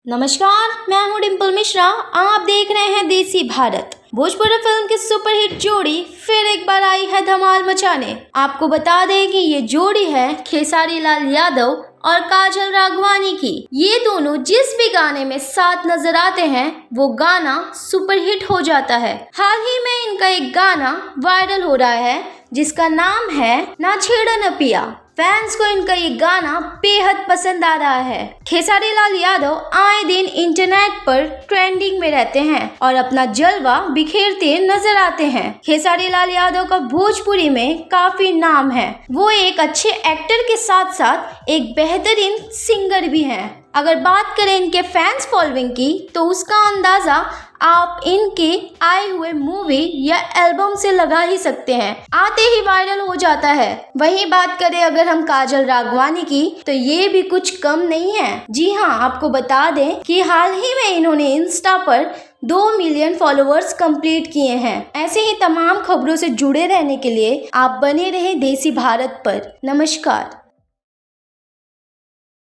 नमस्कार, मैं हूँ डिम्पल मिश्रा। आप देख रहे हैं देसी भारत। भोजपुरी फिल्म की सुपरहिट जोड़ी फिर एक बार आई है धमाल मचाने। आपको बता दें कि ये जोड़ी है खेसारी लाल यादव और काजल राघवानी की। ये दोनों जिस भी गाने में साथ नजर आते हैं वो गाना सुपरहिट हो जाता है। हाल ही में इनका एक गाना वायरल हो रहा है जिसका नाम है ना छेड़ा न पिया। फैंस को इनका ये गाना बेहद पसंद आ रहा है। खेसारी लाल यादव आए दिन इंटरनेट पर ट्रेंडिंग में रहते हैं और अपना जलवा बिखेरते नजर आते हैं। खेसारी लाल यादव का भोजपुरी में काफी नाम है। वो एक अच्छे एक्टर के साथ साथ एक बेहतरीन सिंगर भी हैं। अगर बात करें इनके फैंस फॉलोइंग की तो उसका अंदाजा आप इनके आए हुए मूवी या एल्बम से लगा ही सकते हैं। आते ही वायरल हो जाता है। वहीं बात करें अगर हम काजल राघवानी की तो ये भी कुछ कम नहीं है। जी हाँ, आपको बता दें कि हाल ही में इन्होंने इंस्टा पर 2 मिलियन फॉलोअर्स कंप्लीट किए हैं। ऐसे ही तमाम खबरों से जुड़े रहने के लिए आप बने रहें देसी भारत पर। नमस्कार।